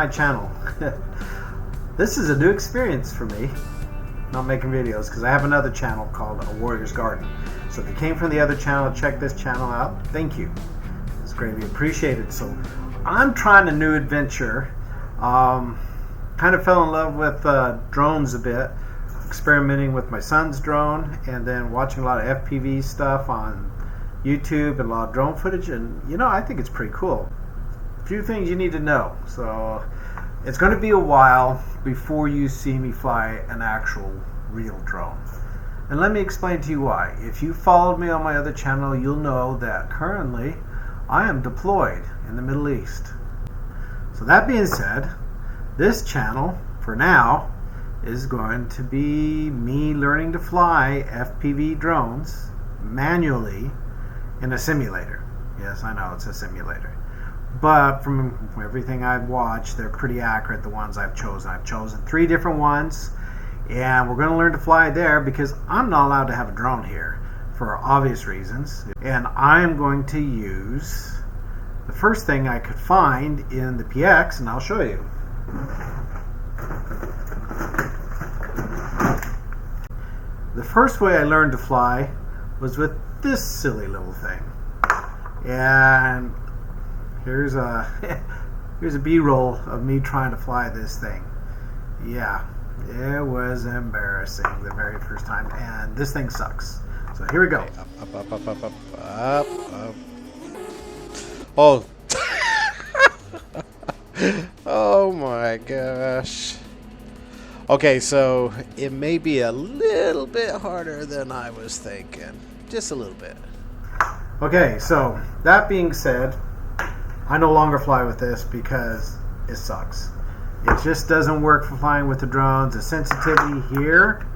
my channel. This is a new experience for me, not making videos, because I have another channel called A Warrior's Garden. So if you came from the other channel, check this channel out. Thank you. It's greatly appreciated. So I'm trying a new adventure. Kind of fell in love with drones a bit, experimenting with my son's drone, and then watching a lot of FPV stuff on YouTube and a lot of drone footage, and you know, I think it's pretty cool. A few things you need to know. So it's going to be a while before you see me fly an actual real drone. And let me explain to you why. If you followed me on my other channel, you'll know that currently I am deployed in the Middle East. So that being said, this channel, for now, is going to be me learning to fly FPV drones manually in a simulator. Yes, I know it's a simulator. But from everything I've watched, they're pretty accurate, the ones I've chosen. I've chosen 3 different ones, and we're going to learn to fly there because I'm not allowed to have a drone here for obvious reasons. And I'm going to use the first thing I could find in the PX, and I'll show you. The first way I learned to fly was with this silly little thing. And here's a B-roll of me trying to fly this thing. Yeah, it was embarrassing the very first time, and this thing sucks. So here we go. Up. Oh. Oh my gosh. Okay, so it may be a little bit harder than I was thinking. Just a little bit. Okay, so that being said, I no longer fly with this because it sucks. It just doesn't work for flying with the drones. The sensitivity here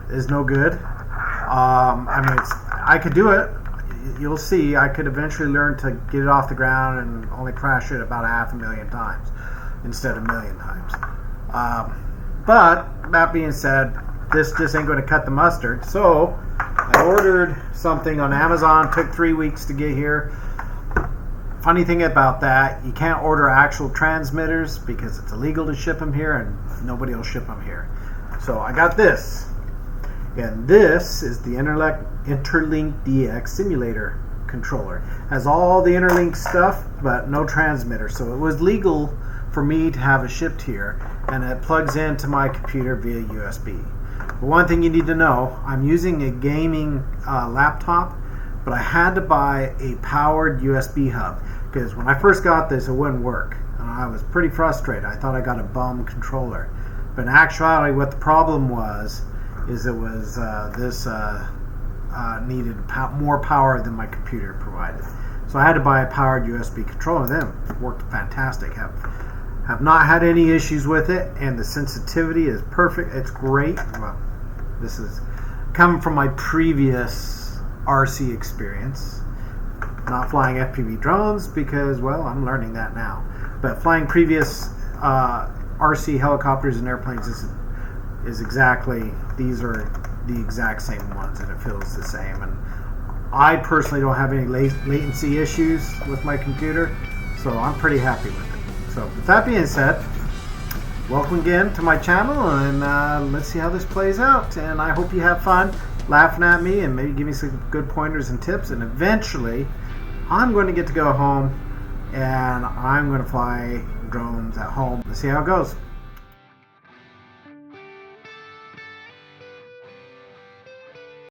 is no good. I mean, I could do it. You'll see, I could eventually learn to get it off the ground and only crash it about 500,000 times instead of 1,000,000 times. But that being said, this just ain't going to cut the mustard. So I ordered something on Amazon. Took 3 weeks to get here. Funny thing about that, you can't order actual transmitters because it's illegal to ship them here, and nobody will ship them here. So I got this, and this is the Interlink DX simulator controller. Has all the Interlink stuff, but no transmitter. So it was legal for me to have it shipped here, and it plugs into my computer via USB. But one thing you need to know, I'm using a gaming laptop, but I had to buy a powered USB hub because when I first got this, it wouldn't work, and I was pretty frustrated. I thought I got a bum controller, but in actuality, what the problem was is it was this needed more power than my computer provided. So I had to buy a powered USB controller. Then it worked fantastic. Have not had any issues with it, and the sensitivity is perfect. It's great. Well, this is coming from my previous RC experience. Not flying FPV drones because, well, I'm learning that now. But flying previous RC helicopters and airplanes is exactly, these are the exact same ones, and it feels the same. And I personally don't have any latency issues with my computer, so I'm pretty happy with it. So with that being said, welcome again to my channel, and let's see how this plays out. And I hope you have fun laughing at me and maybe give me some good pointers and tips. And eventually, I'm going to get to go home, and I'm going to fly drones at home. Let's see how it goes.